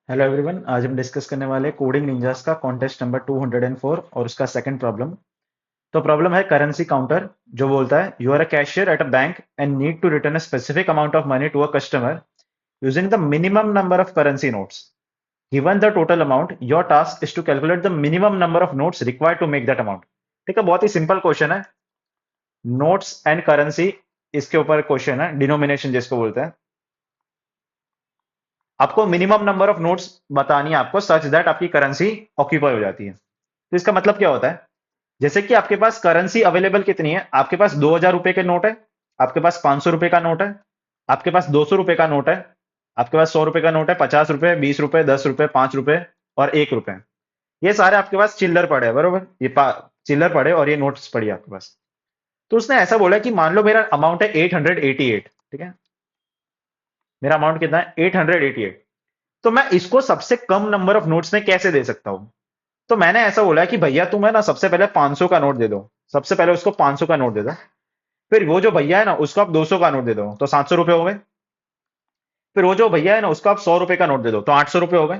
Hello everyone, आज हम discuss करने वाले कोडिंग निंजास का कॉन्टेस्ट नंबर 204 और उसका सेकंड प्रॉब्लम। तो प्रॉब्लम है करेंसी काउंटर, जो बोलता है you are a cashier at a bank and need to return a specific amount of money to a customer using the minimum number of currency notes. Given the total amount, your task is to calculate the minimum number of notes required to make that amount. ठीक है, बहुत ही simple question है। Notes and currency, इसके ऊपर question है, denomination जिसको बोलते हैं। आपको मिनिमम नंबर ऑफ नोट्स बतानी है आपको, सच दैट आपकी करेंसी ऑक्यूपाई हो जाती है। तो इसका मतलब क्या होता है? जैसे कि आपके पास करेंसी अवेलेबल कितनी है, आपके पास 2,000 रुपए के नोट है, आपके पास 500 रुपए का नोट है, आपके पास 200 रुपए का नोट है, आपके पास 100 रुपए का नोट है, 50 रुपए, 20 रुपए, 10 रुपए, 5 रुपए और 1 रुपए। ये सारे आपके पास चिल्लर पड़े हैं, बरोबर? चिल्लर पड़े और ये नोट्स पड़ी है आपके पास। तो उसने ऐसा बोला कि मान लो मेरा अमाउंट है 888। ठीक है, मेरा अमाउंट कितना है? 888। तो मैं इसको सबसे कम नंबर ऑफ नोट्स में कैसे दे सकता हूं? तो मैंने ऐसा बोला कि भैया तुम्हें ना सबसे पहले 500 का नोट दे दो। सबसे पहले उसको 500 का नोट दे दो। फिर वो जो भैया है ना, उसको आप 200 का नोट दे दो, तो 700 रुपए हो गए। फिर वो जो भैया है ना, उसको आप 100 रुपए का नोट दे दो, तो 800 रुपए हो गए।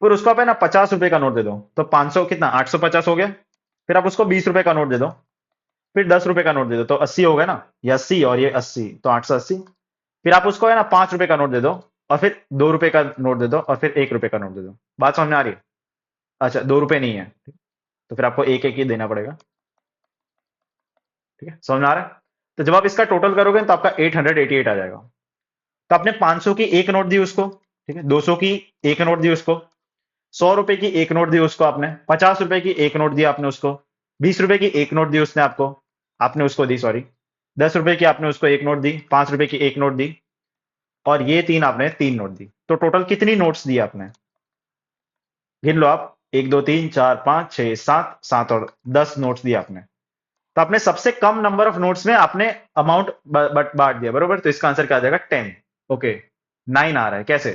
फिर उसको आप है ना 50 रुपए का नोट दे दो, तो 500 कितना, 850 हो गया। फिर आप उसको 20 रुपए का नोट दे दो। फिर 10 रुपए का नोट दे दो, तो 80 हो गया ना। ये 80 और ये 80, तो 880। फिर आप उसको है ना 5 रुपए का नोट दे दो, और फिर 2 रुपए का नोट दे दो, और फिर 1 रुपए का नोट दे दो। बात समझ में आ रही है? अच्छा, 2 रुपए नहीं है, तो फिर आपको एक एक ही देना पड़ेगा। ठीक है, समझ में आ रहा है? तो जब आप इसका टोटल करोगे तो आपका 888 आ जाएगा। तो आपने 500 की एक नोट दी उसको, ठीक है, 200 की एक नोट दी उसको, 100 रुपए की एक नोट दी उसको आपने, 50 रुपए की एक नोट दी आपने उसको, 20 रुपए की एक नोट दी उसने आपको, आपने उसको दी, सॉरी, 10 रुपए की आपने उसको एक नोट दी, 5 रुपए की एक नोट दी, और ये तीन आपने तीन नोट दी। तो टोटल कितनी नोट्स दी आपने? गिन लो आप। एक, दो, तीन, चार, पांच, छह, सात, सात और 10 नोट्स दिए आपने। तो आपने सबसे कम नंबर ऑफ नोट्स में आपने अमाउंट बांट दिया, बरोबर? तो इसका आंसर क्या आ जाएगा? 10। ओके, 9 आ रहा है कैसे?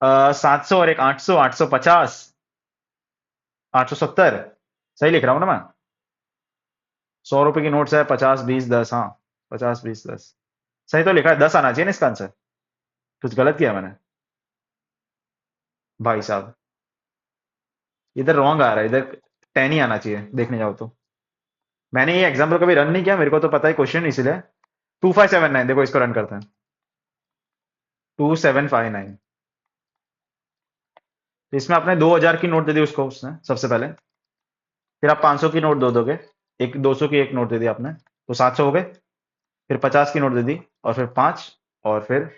700 और एक 800, 850, 870। सही लिख रहा हूं ना मैं? 100 रुपए की नोट्स है, 50, 20, 10। हाँ, 50, 20, 10। सही तो लिखा है, 10 आना चाहिए ना इसका आंसर। कुछ गलत किया मैंने भाई साहब? इधर रॉन्ग आ रहा है, इधर 10 ही आना चाहिए देखने जाओ तो। मैंने ये एग्जाम्पल कभी रन नहीं किया, मेरे को तो पता है क्वेश्चन, इसीलिए। 2579, देखो इसको रन करते हैं। 2759। तो इसमें आपने 2,000 की नोट दे दी उसको, उसने सबसे पहले। फिर आप 500 की नोट दो दोगे। एक 200 की एक नोट दे दी आपने, तो 700 हो गए। फिर 50 की नोट दे दी, और फिर 5, और फिर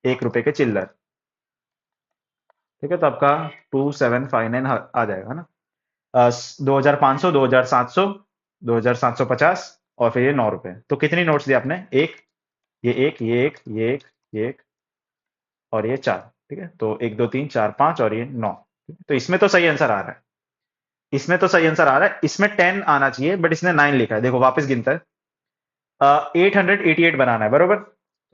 1 रुपए के चिल्लर। ठीक है, तो आपका 2759 आ जाएगा ना। 2,500, 2,700, 2,750, और फिर ये 9 रुपए। तो कितनी नोट्स दी आपने? एक, ये एक, ये एक, ये एक, ये एक, और ये 4। ठीक है, तो 1, 2, 3, 4, 5 और ये 9। तो इसमें तो सही आंसर आ रहा है। इसमें तो सही आंसर आ रहा है, इसमें 10 आना चाहिए, बट इसने 9 लिखा है। देखो वापस गिनता है। 888 बनाना है, बरोबर?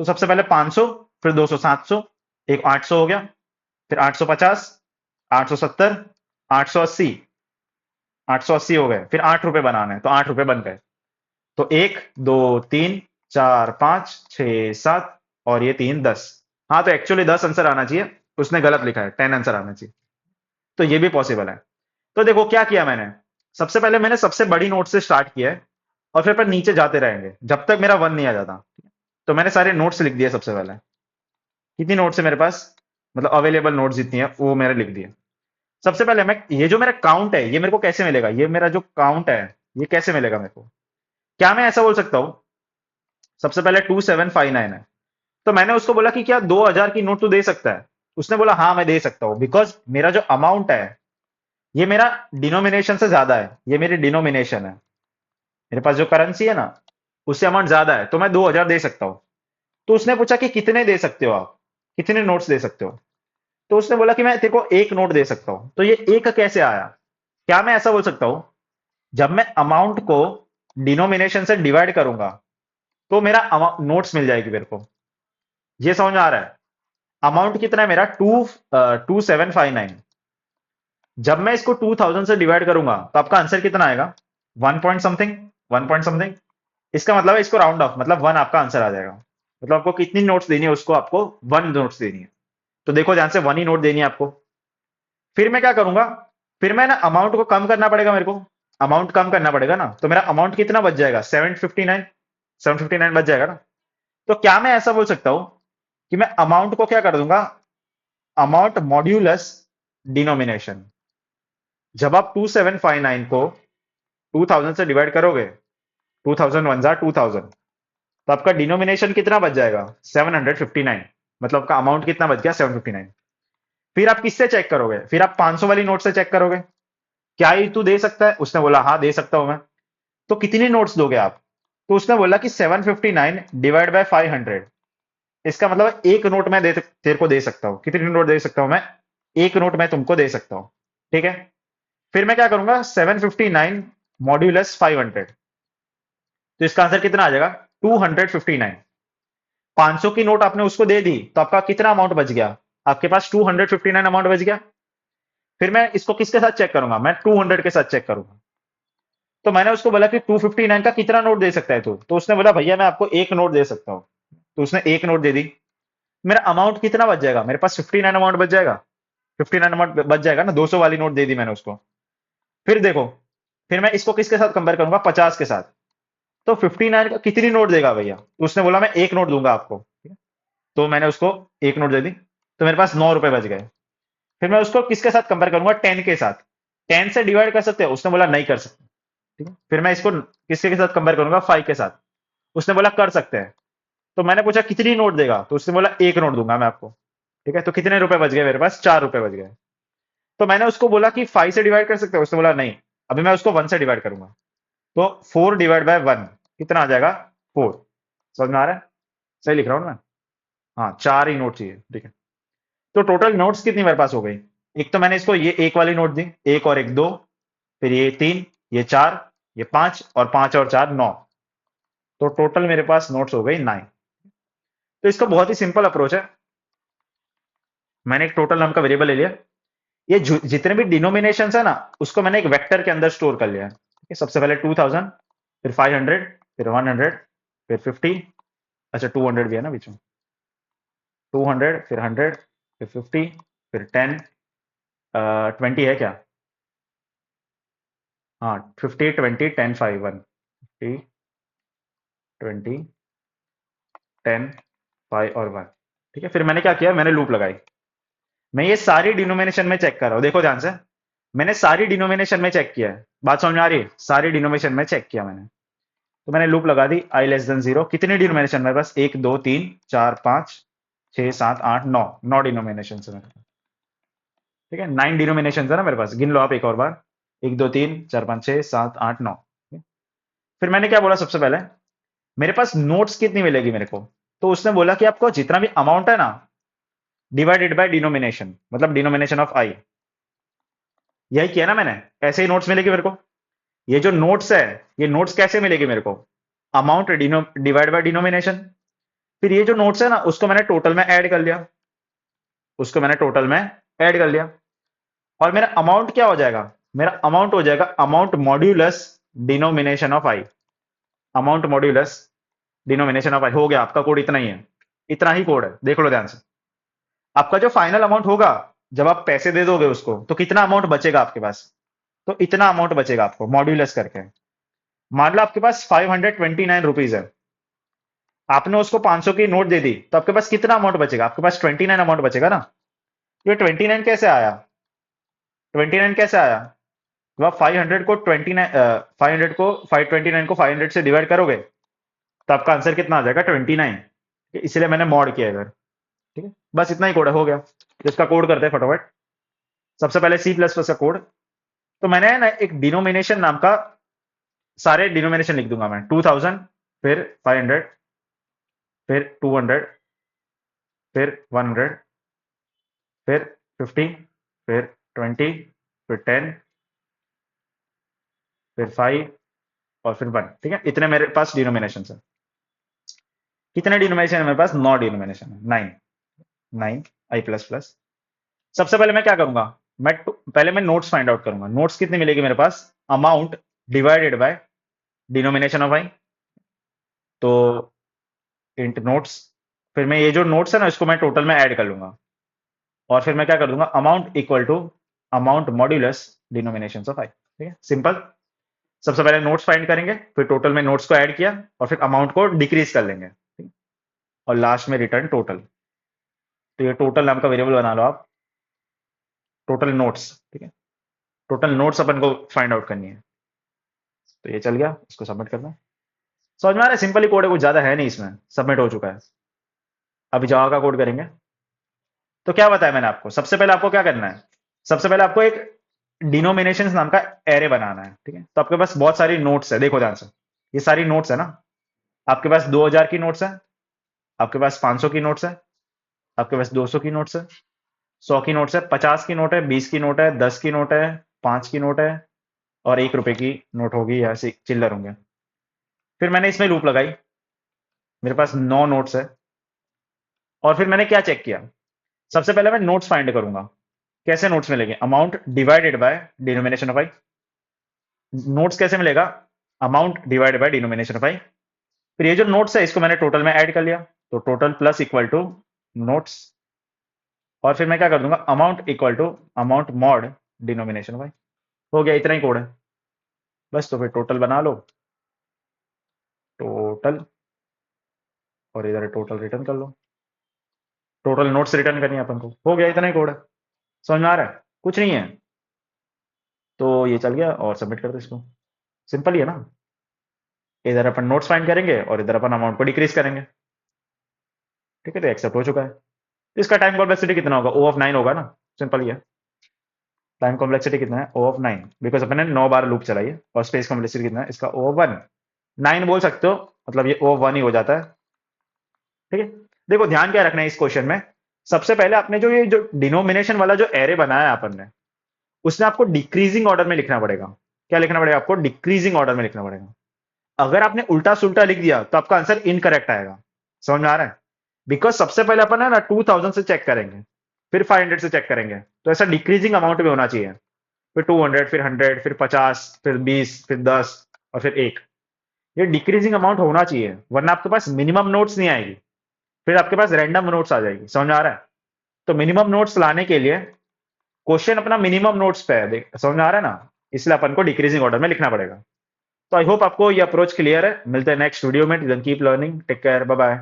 तो सबसे पहले 500, फिर 200, 700, एक 800 हो गया, फिर 850, 870, 880, 880 हो गए। फिर 8 रुपए बनाना है, तो 8 रुपए बन गए। तो 1, 2, 3, 4, 5, 6, 7 और ये 3, 10। हाँ, तो एक्चुअली 10 आंसर आना चाहिए, उसने गलत लिखा है, 10 आंसर आना चाहिए। तो ये भी पॉसिबल है। तो देखो क्या किया मैंने। सबसे पहले मैंने सबसे बड़ी नोट से स्टार्ट किया है, और फिर पर नीचे जाते रहेंगे जब तक मेरा 1 नहीं आ जाता। तो मैंने सारे नोट्स लिख दिए सबसे पहले। कितनी नोट्स है मेरे पास, मतलब अवेलेबल नोट्स जितनी है वो मैंने लिख दिए। सबसे पहले मैं, ये जो मेरा काउंट है, ये मेरे को कैसे मिलेगा? ये मेरा जो काउंट है, ये कैसे मिलेगा मेरे को? क्या मैं ऐसा बोल सकता हूँ? सबसे पहले 2759 है, तो मैंने उसको बोला कि क्या 2,000 की नोट तू दे सकता है? उसने बोला हाँ मैं दे सकता हूँ, बिकॉज मेरा जो अमाउंट है, ये मेरा डिनोमिनेशन से ज्यादा है। ये मेरी डिनोमिनेशन है, मेरे पास जो करेंसी है ना, उससे अमाउंट ज्यादा है, तो मैं 2,000 दे सकता हूँ। तो उसने पूछा कि कितने दे सकते हो आप, कितने नोट्स दे सकते हो? तो उसने बोला कि मैं तेरे को एक नोट दे सकता हूं। तो ये एक कैसे आया? क्या मैं ऐसा बोल सकता हूं, जब मैं अमाउंट को डिनोमिनेशन से डिवाइड करूंगा, तो मेरा नोट्स मिल जाएगी मेरे को? ये समझ में आ रहा है? अमाउंट कितना है मेरा? 2759। जब मैं इसको 2000 से डिवाइड करूंगा, तो आपका आंसर कितना आएगा? 1 पॉइंट समथिंग, 1 पॉइंट समथिंग। इसका मतलब है इसको राउंड ऑफ, मतलब 1 आपका आंसर आ जाएगा। मतलब आपको कितनी नोट्स देनी है उसको? आपको 1 नोट्स देनी है। तो देखो ध्यान से 1 ही नोट देनी है आपको। फिर मैं क्या करूंगा, फिर मैं ना अमाउंट को कम करना पड़ेगा मेरे को, अमाउंट कम करना पड़ेगा ना, तो मेरा अमाउंट कितना बच जाएगा, 759, 759 बच जाएगा ना। तो क्या मैं ऐसा बोल सकता हूं कि मैं अमाउंट को क्या कर दूंगा, अमाउंट मॉड्यूलस डिनोमिनेशन। जब आप 2759 को 2000 से डिवाइड करोगे, 2000 वन जा 2000, तो आपका डिनोमिनेशन कितना बच जाएगा, 759। मतलब आपका अमाउंट कितना बच गया, 759। फिर आप किससे चेक करोगे, फिर आप 500 वाली नोट से चेक करोगे, क्या ये तू दे सकता है, उसने बोला हाँ दे सकता हूं मैं। तो कितनी नोट्स दोगे आप, तो उसने बोला कि 759 डिवाइड बाय 500। इसका मतलब एक नोट मैं दे तेरे को दे सकता हूं, कितनी नोट दे सकता हूं मैं, एक नोट मैं तुमको दे सकता हूं। ठीक है, फिर मैं क्या करूंगा, 759 मॉड्यूलस 500, तो इसका आंसर कितना आ जाएगा, 259। 500 की नोट आपने उसको दे दी, तो आपका कितना अमाउंट बच गया, आपके पास 259 अमाउंट बच गया। फिर मैं इसको किसके साथ चेक करूंगा, मैं 200 के साथ चेक करूंगा। तो मैंने उसको बोला कि 259 का कितना नोट दे सकता है तू, तो उसने बोला भैया मैं आपको एक नोट दे सकता हूं। तो उसने एक नोट दे दी, मेरा अमाउंट कितना बच जाएगा, मेरे पास 59 अमाउंट बच जाएगा, 59 अमाउंट बच जाएगा ना, 200 वाली नोट दे दी मैंने उसको। फिर देखो, फिर मैं इसको किसके साथ कंपेयर करूंगा, 50 के साथ। तो 59 का कितनी नोट देगा भैया, तो उसने बोला मैं एक नोट दूंगा आपको, ठीक है? तो मैंने उसको एक नोट दे दी, तो मेरे पास 9 रुपए बच गए। फिर मैं उसको किसके साथ कंपेयर करूंगा, 10 के साथ। 10 से डिवाइड कर सकते हैं, उसने बोला नहीं कर सकते। ठीक है, फिर मैं इसको किसके के साथ कंपेयर करूंगा, 5 के साथ। उसने बोला कर सकते हैं। तो मैंने पूछा कितनी नोट देगा, तो उसने बोला एक नोट दूंगा मैं आपको। ठीक है, तो कितने रुपए बच गए मेरे पास, 4 रुपए बच गए। तो मैंने उसको बोला कि 5 से डिवाइड कर सकते हैं, उसने बोला नहीं, अभी मैं उसको 1 से डिवाइड करूंगा। तो 4 डिवाइड बाय 1 कितना आ जाएगा, 4। समझ में आ रहा है, सही लिख रहा हूँ ना मैं। हाँ, 4 ही नोट चाहिए, ठीक है। तो टोटल नोट्स कितनी मेरे पास हो गई, एक तो मैंने इसको ये एक वाली नोट दी, एक और एक दो, फिर ये 3, ये 4, ये 5, और 5 और 4 9। तो टोटल मेरे पास नोट्स हो गई 9। तो इसका बहुत ही सिंपल अप्रोच है। मैंने एक टोटल नाम का वेरिएबल ले लिया, ये जितने भी डिनोमिनेशन है ना, उसको मैंने एक वेक्टर के अंदर स्टोर कर लिया है। ठीक है, सबसे पहले 2000, फिर 500, फिर 100, फिर 50, अच्छा 200 भी है ना बीच में, 200, फिर 100, फिर 50, फिर 10, 20 है क्या, हाँ 50 20 10 5 1, 50 20 10 5 और 1। ठीक है, फिर मैंने क्या किया, मैंने लूप लगाई। मैं ये सारी डिनोमिनेशन में चेक कर रहा हूँ, देखो ध्यान से, मैंने सारी डिनोमिनेशन में चेक किया है, बात समझ में आ रही है, सारी डिनोमिनेशन में चेक किया मैंने। तो मैंने लूप लगा दी, आई लेस देन जीरो, कितनी डिनोमिनेशन मेरे पास, 1 2 3 4 5 6 7 8 9, 9 डिनोमिनेशन है मेरे पास। ठीक है, 9 डिनोमिनेशन है ना मेरे पास, गिन लो आप एक और बार, 1 2 3 4 5 6 7 8 9। फिर मैंने क्या बोला, सबसे पहले मेरे पास नोट्स कितनी मिलेगी मेरे को, तो उसने बोला कि आपको जितना भी अमाउंट है ना, डिवाइडेड बाय डिनोमिनेशन, मतलब डिनोमिनेशन ऑफ आई। यही किया ना मैंने, ऐसे ही नोट्स मिलेगी मेरे को। ये जो नोट्स है, ये नोट्स कैसे मिलेगी मेरे को, अमाउंट डिवाइड बाय डिनोमिनेशन। फिर ये जो नोट्स है ना, उसको मैंने टोटल में ऐड कर लिया, उसको मैंने टोटल में ऐड कर लिया, और मेरा अमाउंट क्या हो जाएगा, मेरा अमाउंट हो जाएगा amount modulus denomination of i. Amount modulus denomination of i हो गया, आपका कोड इतना ही है, इतना ही कोड है, देख लो ध्यान से। आपका जो फाइनल अमाउंट होगा, जब आप पैसे दे दोगे उसको, तो कितना अमाउंट बचेगा आपके पास, तो इतना अमाउंट बचेगा आपको मॉड्यूलस करके। मान लो आपके पास 529 रुपीज है, आपने उसको 500 की नोट दे दी, तो आपके पास कितना अमाउंट बचेगा, आपके पास 29 अमाउंट बचेगा ना। ये 29 कैसे आया, 29 कैसे आया, तो आप 500 को 29 500 को 529 को 500 से डिवाइड करोगे, तो आपका आंसर कितना आ जाएगा, 29। इसलिए मैंने मॉड किया इधर। ठीक है, बस इतना ही कोड है, हो गया। तो इसका कोड करते हैं फटाफट। सबसे पहले सी प्लस प्लस का कोड। तो मैंने ना एक डिनोमिनेशन नाम का, सारे डिनोमिनेशन लिख दूंगा मैं, 2000, फिर 500, फिर 200, फिर 100, फिर 50, फिर 20, फिर 10, फिर 5, और फिर 1। ठीक है, इतने मेरे पास डिनोमिनेशन है। कितने डिनोमिनेशन है मेरे पास, 9 डिनोमिनेशन है, 9, 9 आई प्लस प्लस। सबसे पहले मैं क्या करूंगा, पहले मैं नोट्स फाइंड आउट करूंगा, नोट्स कितनी मिलेगी मेरे पास, amount divided by denomination of i. तो इंट नोट्स, फिर मैं ये जो नोट्स है ना, इसको मैं टोटल में ऐड कर लूंगा। और फिर मैं क्या कर दूंगा, amount equal to amount modulus denomination of i. ठीक है, सिंपल। सबसे पहले नोट्स फाइंड करेंगे, फिर टोटल में नोट्स को ऐड किया और फिर अमाउंट को डिक्रीज कर लेंगे, ठीक है? और लास्ट में रिटर्न टोटल। तो ये टोटल नाम का वेरिएबल बना लो आप, टोटल नोट्स। ठीक है, टोटल नोट्स अपन को फाइंड आउट करनी है। तो ये चल गया, इसको सबमिट करना है। समझ में आ रहा है, सिंपल ही कोड है, कुछ ज्यादा है नहीं इसमें, सबमिट हो चुका है। अभी जावा का कोड करेंगे। तो क्या बताया मैंने आपको, सबसे पहले आपको क्या करना है, सबसे पहले आपको एक डिनोमिनेशन नाम का एरे बनाना है। ठीक है, तो आपके पास बहुत सारी नोट्स है, देखो ध्यान से, ये सारी नोट्स है ना। आपके पास 2000 की नोट्स है, आपके पास 500 की नोट्स है, आपके पास 200 की नोट्स है, 100 की नोट्स है, 50 की नोट है, 20 की नोट है, 10 की नोट है, 5 की नोट है, और 1 रुपए की नोट होगी, या ऐसे चिल्लर होंगे। फिर मैंने इसमें लूप लगाई, मेरे पास 9 नोट्स है। और फिर मैंने क्या चेक किया, सबसे पहले मैं नोट्स फाइंड करूंगा। कैसे नोट्स मिलेंगे, amount divided by denomination of i. Notes कैसे मिलेगा, amount divided by denomination of i. फिर ये जो नोट्स है इसको मैंने टोटल में ऐड कर लिया, तो total plus equal to notes. और फिर मैं क्या कर दूंगा, amount equal to amount mod denomination of i. हो गया, इतना ही कोड है बस। तो फिर टोटल बना लो, टोटल, और इधर टोटल रिटर्न कर लो। टोटल नोट्स रिटर्न करनी है अपन को, हो गया, इतना ही कोड है। समझ में आ रहा है, कुछ नहीं है। तो ये चल गया, और सबमिट कर दो इसको। सिंपल ही है ना। इधर अपन नोट्स फाइंड करेंगे और इधर अपन अमाउंट को डिक्रीज करेंगे। ठीक है, तो एक्सेप्ट हो चुका है। तो इसका टाइम कॉम्प्लेक्सिटी कितना होगा, ओ ऑफ 9 होगा ना। सिंपल ही है। टाइम कॉम्प्लेक्सिटी कितना है, ओ ऑफ 9, बिकॉज अपन ने 9 बार लूप चलाई है। और स्पेस कॉम्प्लेक्सिटी कितना है इसका, ओ ऑफ 1। 9 बोल सकते हो, मतलब ये ओ ऑफ 1 ही हो जाता है। ठीक है, देखो ध्यान क्या रखना है इस क्वेश्चन में, सबसे पहले आपने जो ये जो डिनोमिनेशन वाला जो एरे बनाया है अपन ने, उसने आपको डिक्रीजिंग ऑर्डर में लिखना पड़ेगा। क्या लिखना पड़ेगा आपको, डिक्रीजिंग ऑर्डर में लिखना पड़ेगा। अगर आपने उल्टा सुल्टा लिख दिया तो आपका आंसर इनकरेक्ट आएगा। समझ में आ रहा है, बिकॉज सबसे पहले अपन है ना 2000 से चेक करेंगे, फिर 500 से चेक करेंगे, तो ऐसा डिक्रीजिंग अमाउंट में होना चाहिए। फिर 200, फिर 100, फिर 50, फिर 20, फिर 10, और फिर 1। ये डिक्रीजिंग अमाउंट होना चाहिए, वरना आपके पास मिनिमम नोट्स नहीं आएगी, फिर आपके पास रैंडम नोट्स आ जाएगी। समझ में आ रहा है, तो मिनिमम नोट्स लाने के लिए क्वेश्चन अपना मिनिमम नोट्स पे है, समझ में आ रहा है ना, इसलिए अपन को डिक्रीजिंग ऑर्डर में लिखना पड़ेगा। तो आई होप आपको ये अप्रोच क्लियर है। मिलते हैं नेक्स्ट वीडियो में। Keep learning, take care, bye bye.